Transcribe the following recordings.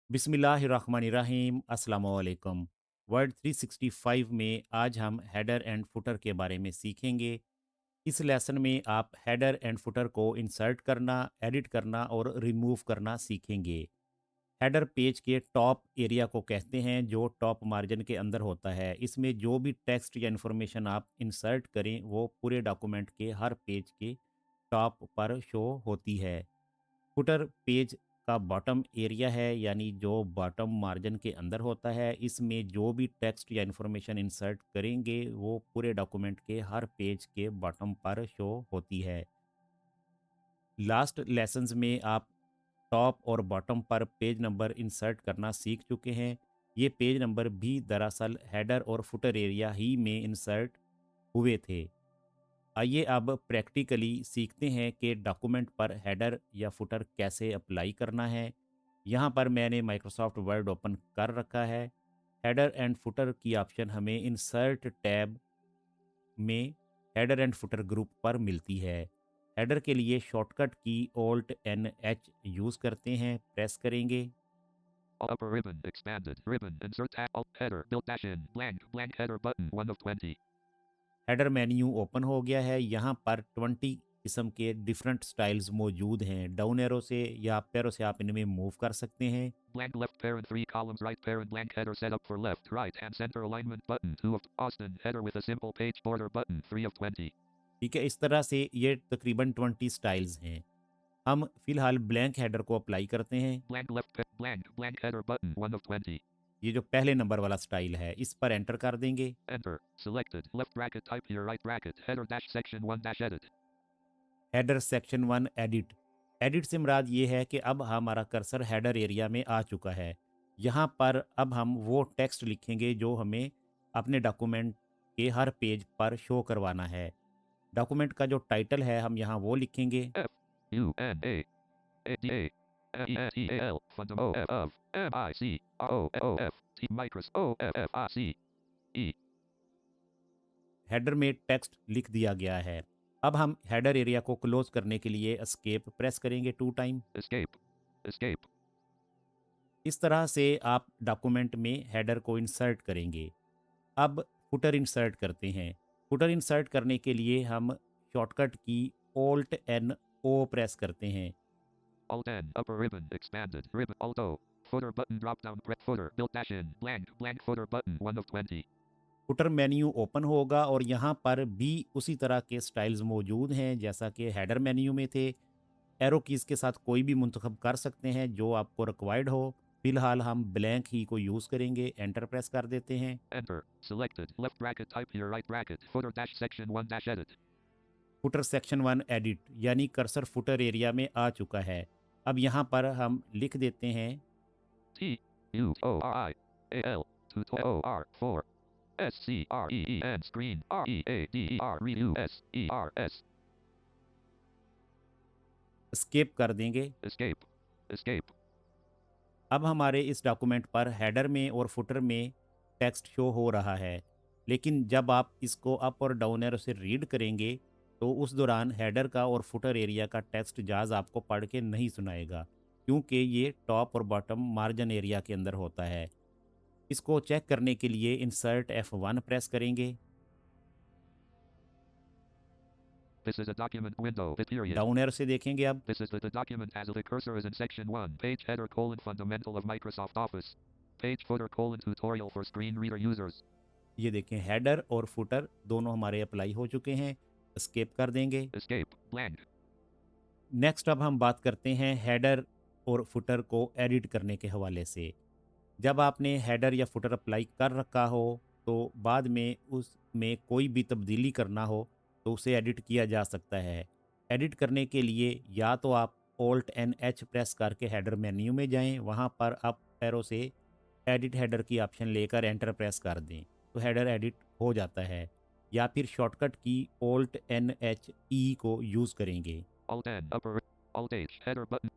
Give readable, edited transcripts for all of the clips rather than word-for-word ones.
बिस्मिल्लाहिर्रहमानिर्रहीम अस्सलाम वालेकुम। वर्ड 365 में आज हम हेडर एंड फुटर के बारे में सीखेंगे। इस लेसन में आप हेडर एंड फुटर को इंसर्ट करना, एडिट करना और रिमूव करना सीखेंगे। हेडर पेज के टॉप एरिया को कहते हैं जो टॉप मार्जिन के अंदर होता है। इसमें जो भी टेक्स्ट या इन्फॉर्मेशन आप इंसर्ट करें वो पूरे डॉक्यूमेंट के हर पेज के टॉप पर शो होती है। फुटर पेज का बॉटम एरिया है, यानी जो बॉटम मार्जिन के अंदर होता है। इसमें जो भी टेक्स्ट या इन्फॉर्मेशन इंसर्ट करेंगे वो पूरे डॉक्यूमेंट के हर पेज के बॉटम पर शो होती है। लास्ट लेसन्स में आप टॉप और बॉटम पर पेज नंबर इंसर्ट करना सीख चुके हैं। ये पेज नंबर भी दरअसल हेडर और फुटर एरिया ही में इंसर्ट हुए थे। आइए अब प्रैक्टिकली सीखते हैं कि डॉक्यूमेंट पर हेडर या फुटर कैसे अप्लाई करना है। यहाँ पर मैंने माइक्रोसॉफ्ट वर्ड ओपन कर रखा है। हेडर एंड फुटर की ऑप्शन हमें इंसर्ट टैब में हेडर एंड फुटर ग्रुप पर मिलती है। हेडर के लिए शॉर्टकट की ऑल्ट एन एच यूज़ करते हैं, प्रेस करेंगे। Upper ribbon expanded ribbon insert tab alt header build dash in blank header button 1 of 20 header menu open हो गया है। यहाँ पर 20 किस्म के डिफरेंट स्टाइल्स मौजूद हैं। डाउन एरो से या अप एरो से आप इनमें मूव कर सकते हैं। blank left parent 3 columns right parent blank header set up for left right and center alignment button 2 of Austin header with a simple page border button 3 of 20 ठीक है, इस तरह से ये तकरीबन 20 स्टाइल्स हैं। हम फिलहाल ब्लैंक हेडर को अप्लाई करते हैं। blank header button 1 of 20 ये जो पहले नंबर वाला स्टाइल है इस पर एंटर कर देंगे। enter selected left bracket type here right bracket header dash section 1 dash edit header section 1 edit. Edit से मुराद ये है कि अब हमारा कर्सर हेडर एरिया में आ चुका है। यहाँ पर अब हम वो टेक्स्ट लिखेंगे जो हमें अपने डॉक्यूमेंट के हर पेज पर शो करवाना है। डॉक्यूमेंट का जो टाइटल है हम यहाँ वो लिखेंगे। F U N A D A F E N T A L Fundam O F of M I C R O O F T Micros O F F I C E header में text लिख दिया गया है। अब हम header area को close करने के लिए एस्केप प्रेस करेंगे 2 टाइम। escape escape इस तरह से आप डॉक्यूमेंट में हेडर को इंसर्ट करेंगे। अब फुटर इंसर्ट करते हैं। फुटर इंसर्ट करने के लिए हम शॉर्टकट की ऑल्ट एन ओ प्रेस करते हैं। Alt N upper ribbon expanded ribbon Alt O footer button drop down press footer build dash in blank footer button 1 of 20 footer menu open होगा और यहाँ पर भी उसी तरह के स्टाइल्स मौजूद हैं जैसा कि हेडर मेन्यू में थे। एरो कीज़ के साथ कोई भी मुंतखब कर सकते हैं जो आपको रिक्वायर्ड हो। फिलहाल हम ब्लैंक ही को यूज़ करेंगे। एंटर प्रेस कर देते हैं। enter selected left bracket type here right bracket footer dash section 1 dash edit footer section 1 edit, यानी कर्सर फुटर एरिया में आ चुका है। अब यहाँ पर हम लिख देते हैं T U O R I A L O R 4 S C R E E N screen R E A D E R redo S E R S escape कर देंगे। escape escape अब हमारे इस डॉक्यूमेंट पर header में और footer में text show हो रहा है, लेकिन जब आप इसको अप और डाउन एरो से रीड करेंगे तो उस दौरान हेडर का और फुटर एरिया का टेक्स्ट जाज आपको पढ़ के नहीं सुनाएगा, क्योंकि ये टॉप और बॉटम मार्जिन एरिया के अंदर होता है। इसको चेक करने के लिए इंसर्ट F1 प्रेस करेंगे। this is a document window bit period down arrow से देखेंगे अब। this is the document as the cursor is in section 1 page header colon fundamental of Microsoft Office page footer colon tutorial for screen reader users ये देखें header और footer दोनों हमारे apply हो चुके हैं। एस्केप कर देंगे। escape blank नेक्स्ट अब हम बात करते हैं हेडर और फुटर को एडिट करने के हवाले से। जब आपने हेडर या फुटर अप्लाई कर रखा हो तो बाद में उसमें कोई भी तब्दीली करना हो तो उसे एडिट किया जा सकता है। एडिट करने के लिए या तो आप ऑल्ट एन एच प्रेस करके हेडर मेन्यू में जाएं, वहां पर अप एरो से एडिट हेडर की ऑप्शन लेकर एंटर प्रेस कर दें तो हेडर एडिट हो जाता है, या फिर शॉर्टकट की ऑल्ट एन एच ई को यूज़ करेंगे। alt N upper alt H header button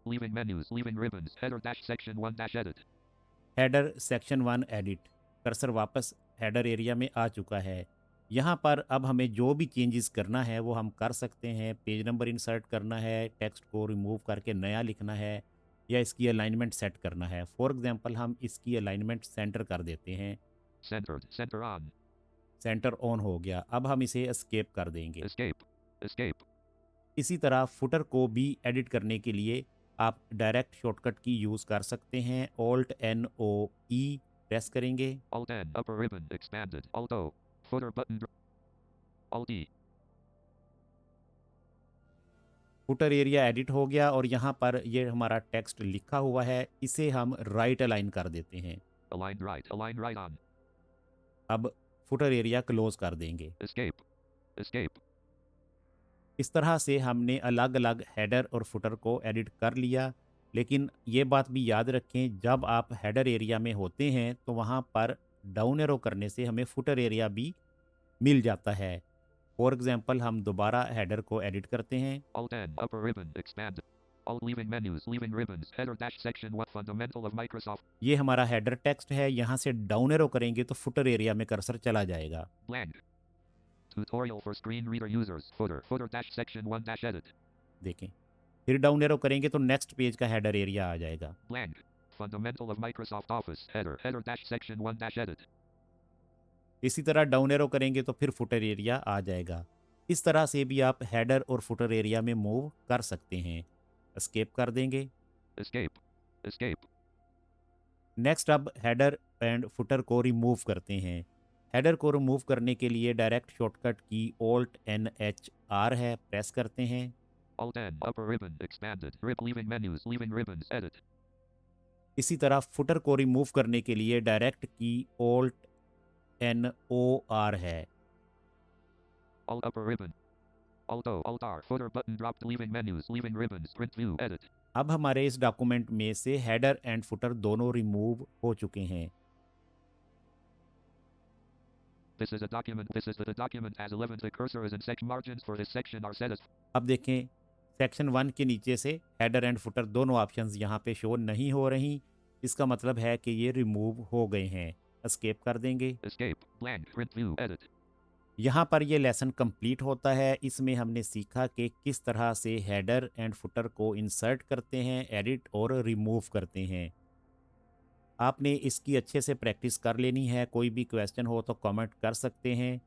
leaving menus leaving ribbons header dash section 1 dash edit header section 1 edit. Cursor वापस हेडर एरिया में आ चुका है। यहाँ पर अब हमें जो भी चेंजेस करना है वो हम कर सकते हैं। पेज नंबर इंसर्ट करना है, टेक्स्ट को रिमूव करके नया लिखना है, या इसकी अलाइनमेंट सेट करना है। फॉर एग्जांपल हम इसकी अलाइनमेंट सेंटर कर देते हैं। Centered. Center on. Centre on हो गया। अब हम इसे एस्केप कर देंगे। Escape. Escape. इसी तरह फुटर को भी एडिट करने के लिए आप डायरेक्ट शॉर्टकट की यूज़ कर सकते हैं। ऑल्ट एन ओ ई प्रेस करेंगे। Alt N. Upper ribbon. Expanded. Alt O. Footer button. Alt E. Footer area edit हो गया और यहाँ पर ये हमारा टेक्स्ट लिखा हुआ है, इसे हम राइट अलाइन कर देते हैं। Aligned right. Align right on. अब फुटर एरिया क्लोज कर देंगे। Escape. Escape. इस तरह से हमने अलग अलग हेडर और फुटर को एडिट कर लिया। लेकिन ये बात भी याद रखें, जब आप हेडर एरिया में होते हैं तो वहाँ पर डाउन एरो करने से हमें फुटर एरिया भी मिल जाता है। फॉर एग्जांपल हम दोबारा हेडर को एडिट करते हैं। Alt N. Upper ribbon. Expanded. Alt leaving menus. Leaving ribbons. Header dash section. What fundamental of Microsoft. ये हमारा हेडर टेक्स्ट है। यहाँ से डाउन एरो करेंगे तो फुटर एरिया में कर्सर चला जाएगा। Blank. Tutorial for screen reader users. Footer. Footer dash section 1 dash edit. देखें, फिर डाउन एरो करेंगे तो नेक्स्ट पेज का हेडर एरिया आ जाएगा। Blank. Fundamental of Microsoft Office. Header. Header dash section 1 dash edit. इसी तरह डाउन एरो करेंगे तो फिर फुटर एरिया आ जाएगा। इस तरह से भी आप हेडर और फुटर एरिया में मूव कर सकते हैं। एस्केप कर देंगे। Escape. Escape. नेक्स्ट अब हेडर एंड फुटर को रिमूव करते हैं। हेडर को रिमूव करने के लिए डायरेक्ट शॉर्टकट की ऑल्ट एन एच आर है, प्रेस करते हैं। Alt N. Upper ribbon. Expanded. Leaving menus. Leaving ribbons. Edit. इसी तरह फुटर को रिमूव करने के लिए डायरेक्ट की ऑल्ट एन ओ आर है। Alt upper ribbon. Alt O. Alt R. Footer button dropped. Leaving menus. Leaving ribbons. Print view. Edit. अब हमारे इस डॉक्यूमेंट में से हेडर एंड फुटर दोनों रिमूव हो चुके हैं। This is a document. This is the document has 11. The cursor is in section margins for this section are set as. अब देखें, सेक्शन 1 के नीचे से हेडर एंड फुटर दोनों ऑप्शंस यहाँ पे शो नहीं हो रही। इसका मतलब है कि ये रिमूव हो गए हैं। एस्केप कर देंगे। Escape. Blank. Print view. Edit. यहाँ पर ये लेसन कंप्लीट होता है। इसमें हमने सीखा कि किस तरह से हेडर एंड फुटर को इंसर्ट करते हैं, एडिट और रिमूव करते हैं। आपने इसकी अच्छे से प्रैक्टिस कर लेनी है। कोई भी क्वेश्चन हो तो कमेंट कर सकते हैं।